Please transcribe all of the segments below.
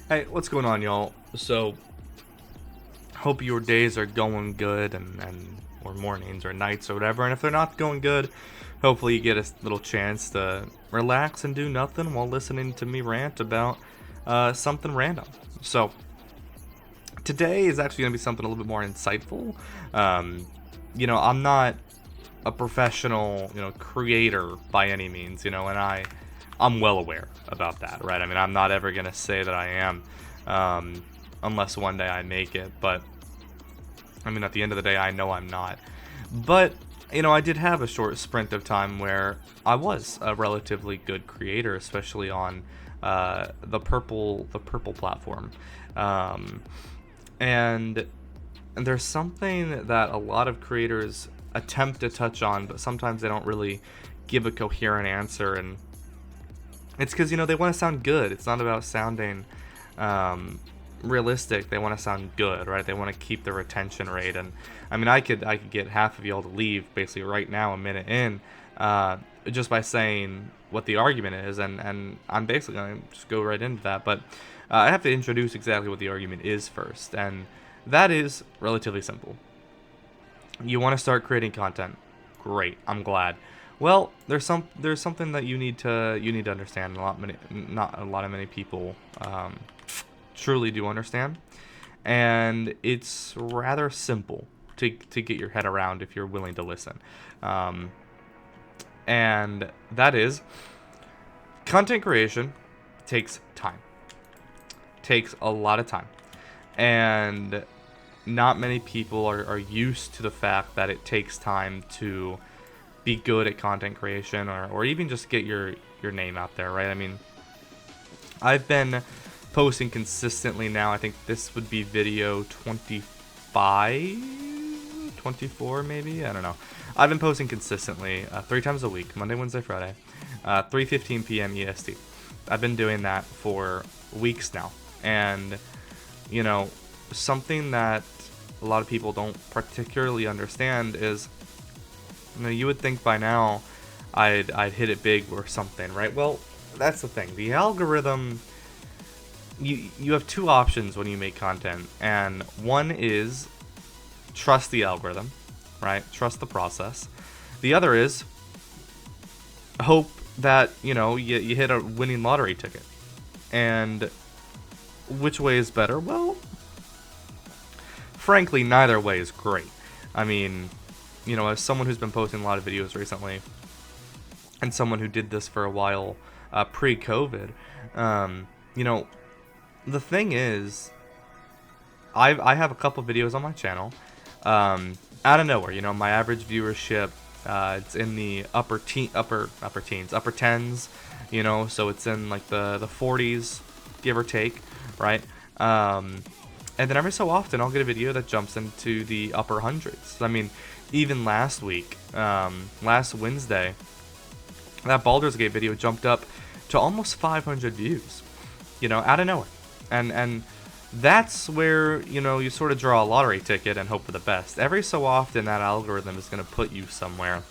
Hey, what's going on, y'all? So, hope your days are going good and or mornings or nights or whatever. And if they're not going good, hopefully you get a little chance to relax and do nothing while listening to me rant about something random. So, today is actually going to be something a little bit more insightful. I'm not a professional, creator by any means, and I'm well aware about that, right? I mean, I'm not ever gonna say that I am, unless one day I make it. But I mean, at the end of the day, I know I'm not. But I did have a short sprint of time where I was a relatively good creator, especially on the purple platform, um, and there's something that a lot of creators attempt to touch on, but sometimes they don't really give a coherent answer, and it's because they want to sound good. It's not about sounding realistic. They want to sound good, right? They want to keep the retention rate, and I mean, I could get half of y'all to leave basically right now, a minute in, just by saying what the argument is, and I'm basically going to just go right into that, but I have to introduce exactly what the argument is first, and that is relatively simple. You want to start creating content. Great, I'm glad. Well, there's something that you need to understand. Not a lot of many people truly do understand, and it's rather simple to get your head around if you're willing to listen. Um, and that is, content creation takes time. Takes a lot of time, and not many people are used to the fact that it takes time to be good at content creation, or even just get your name out there, right? I mean, I've been posting consistently now. I think this would be video 25, 24 maybe, I don't know. I've been posting consistently 3 times a week, Monday, Wednesday, Friday, 3:15 p.m. EST. I've been doing that for weeks now, and something that a lot of people don't particularly understand is, you would think by now I'd hit it big or something, right? Well, that's the thing. The algorithm, you have two options when you make content, and one is trust the algorithm, right? Trust the process. The other is hope that you hit a winning lottery ticket. And which way is better? Well, frankly, neither way is great. I mean, as someone who's been posting a lot of videos recently, and someone who did this for a while pre-COVID, the thing is, I have a couple videos on my channel, out of nowhere. My average viewership, it's in the upper teens, upper tens, so it's in like the 40s, give or take, right? And then every so often I'll get a video that jumps into the upper hundreds. I mean, even last week, last Wednesday, that Baldur's Gate video jumped up to almost 500 views, out of nowhere. And that's where, you sort of draw a lottery ticket and hope for the best. Every so often that algorithm is going to put you somewhere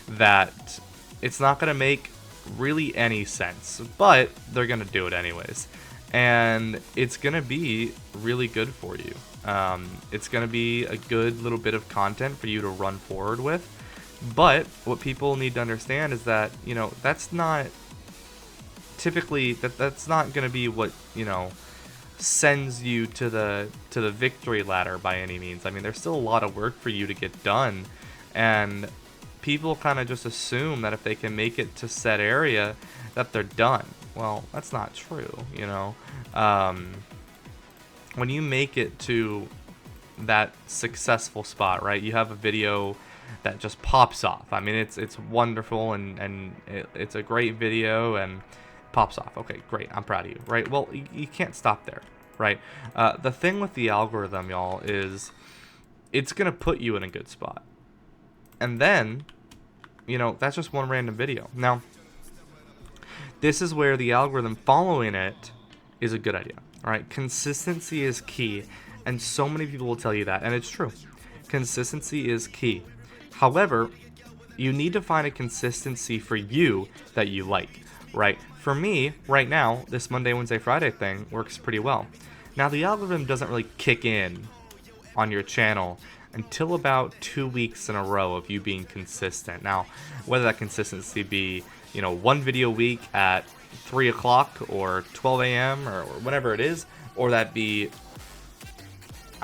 that it's not going to make really any sense, but they're going to do it anyways. And it's going to be really good for you. It's going to be a good little bit of content for you to run forward with. But what people need to understand is that, that's not typically, that's not going to be what, sends you to the victory ladder by any means. I mean, there's still a lot of work for you to get done. And people kind of just assume that if they can make it to said area, that they're done. Well, that's not true, when you make it to that successful spot, right? You have a video that just pops off. I mean, it's wonderful, and it's a great video and pops off. Okay, great. I'm proud of you, right? Well, you can't stop there, right? The thing with the algorithm, y'all, is it's gonna put you in a good spot, and then that's just one random video. Now, this is where the algorithm following it is a good idea. All right, consistency is key, and so many people will tell you that, and it's true. Consistency is key. However, you need to find a consistency for you that you like, right? For me, right now, this Monday, Wednesday, Friday thing works pretty well. Now, the algorithm doesn't really kick in on your channel until about 2 weeks in a row of you being consistent. Now, whether that consistency be, one video a week at 3 o'clock or 12 a.m. or whatever it is, or that be,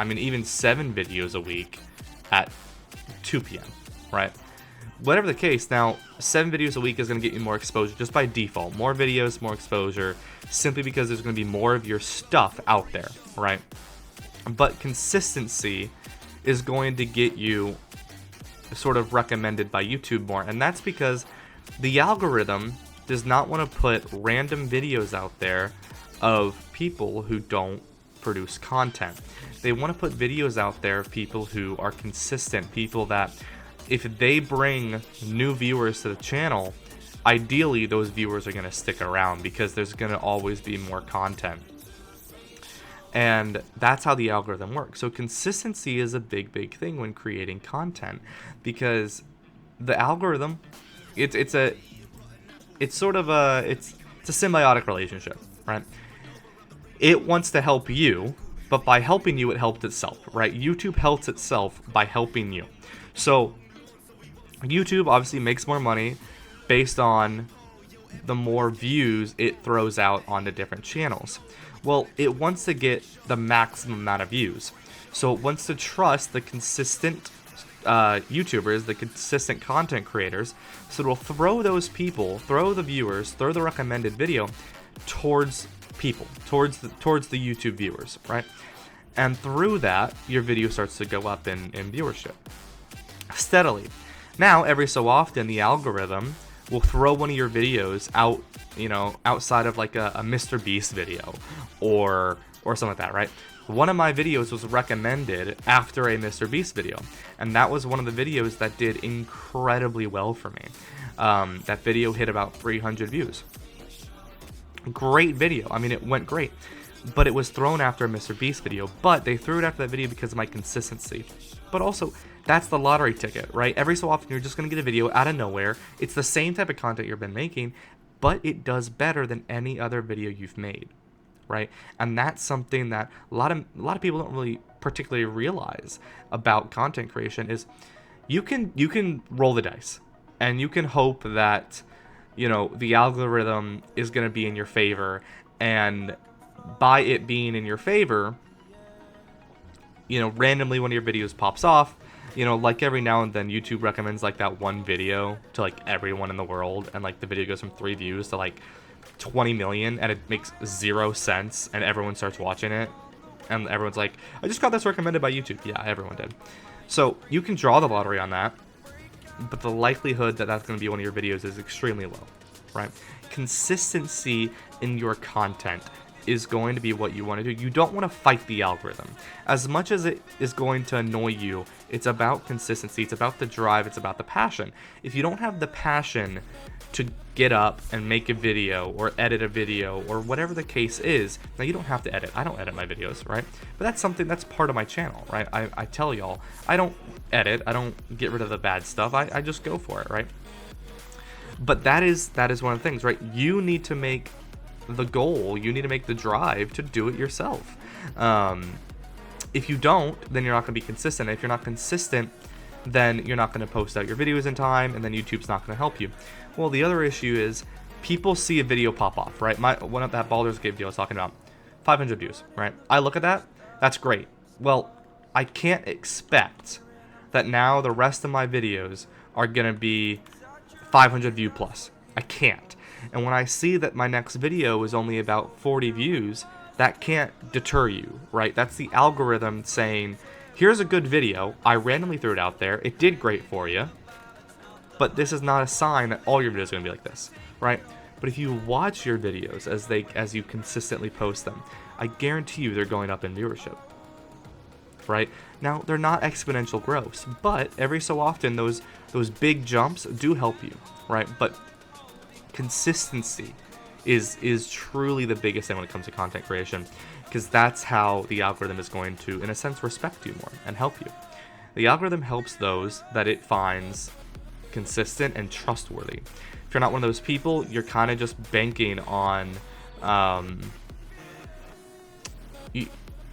even 7 videos a week at 2 p.m., right? Whatever the case, now, 7 videos a week is going to get you more exposure just by default. More videos, more exposure, simply because there's going to be more of your stuff out there, right? But consistency is going to get you sort of recommended by YouTube more, and that's because the algorithm does not want to put random videos out there of people who don't produce content. They want to put videos out there of people who are consistent, people that if they bring new viewers to the channel, ideally those viewers are going to stick around because there's going to always be more content. And that's how the algorithm works. So consistency is a big thing when creating content, because the algorithm, it's a symbiotic relationship, right? It wants to help you, but by helping you, it helps itself, right? YouTube helps itself by helping you. So YouTube obviously makes more money based on the more views it throws out onto different channels. Well, it wants to get the maximum amount of views. So it wants to trust the consistent YouTubers, the consistent content creators. So it will throw those people, throw the viewers, throw the recommended video towards people, towards the YouTube viewers, right? And through that, your video starts to go up in viewership steadily. Now, every so often, the algorithm will throw one of your videos out, outside of like a Mr. Beast video or something like that, right? One of my videos was recommended after a Mr. Beast video, and that was one of the videos that did incredibly well for me. That video hit about 300 views. Great video. It went great. But it was thrown after a Mr. Beast video, but they threw it after that video because of my consistency. But also, that's the lottery ticket, right? Every so often, you're just going to get a video out of nowhere. It's the same type of content you've been making, but it does better than any other video you've made, right? And that's something that a lot of people don't really particularly realize about content creation is you can roll the dice, and you can hope that, the algorithm is going to be in your favor, and by it being in your favor, randomly one of your videos pops off. Like every now and then YouTube recommends like that one video to like everyone in the world, and like the video goes from 3 views to like 20 million, and it makes 0 sense, and everyone starts watching it, and everyone's like, I just got this recommended by YouTube. Yeah, everyone did. So you can draw the lottery on that, but the likelihood that that's going to be one of your videos is extremely low, right? Consistency in your content is going to be what you want to do. You don't want to fight the algorithm. As much as it is going to annoy you, it's about consistency, it's about the drive, it's about the passion. If you don't have the passion to get up and make a video or edit a video or whatever the case is, now you don't have to edit. I don't edit my videos, right? But that's something that's part of my channel, right? I tell y'all, I don't edit, I don't get rid of the bad stuff, I just go for it, right? But that is one of the things, right? You need to make the goal, you need to make the drive to do it yourself. If you don't, then you're not going to be consistent. If you're not consistent, then you're not going to post out your videos in time, and then YouTube's not going to help you. Well, the other issue is people see a video pop off, right? One of that Baldur's Gate video I was talking about, 500 views, right? I look at that, that's great. Well, I can't expect that now the rest of my videos are going to be 500 view plus. I can't. And when I see that my next video is only about 40 views, that can't deter you, right? That's the algorithm saying, here's a good video, I randomly threw it out there, it did great for you, but this is not a sign that all your videos are going to be like this, right? But if you watch your videos as you consistently post them, I guarantee you they're going up in viewership, right? Now, they're not exponential growths, but every so often those big jumps do help you, right? But consistency is truly the biggest thing when it comes to content creation, because that's how the algorithm is going to, in a sense, respect you more and help you. The algorithm helps those that it finds consistent and trustworthy. If you're not one of those people, you're kind of just banking on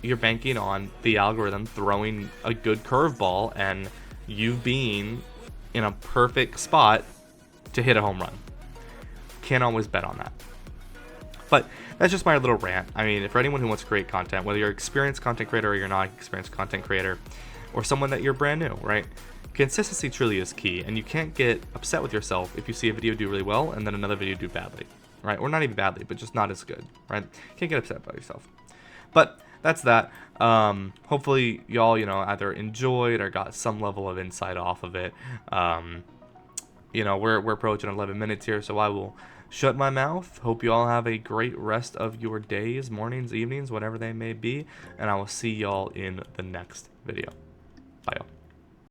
you're banking on the algorithm throwing a good curveball and you being in a perfect spot to hit a home run. Can't always bet on that. But that's just my little rant. I mean, for anyone who wants to create content, whether you're an experienced content creator or you're not an experienced content creator, or someone that you're brand new, right? Consistency truly is key, and you can't get upset with yourself if you see a video do really well and then another video do badly, right? Or not even badly, but just not as good, right? Can't get upset by yourself. But that's that. Hopefully y'all, either enjoyed or got some level of insight off of it. We're approaching 11 minutes here, so I will shut my mouth. Hope you all have a great rest of your days, mornings, evenings, whatever they may be, and I will see y'all in the next video.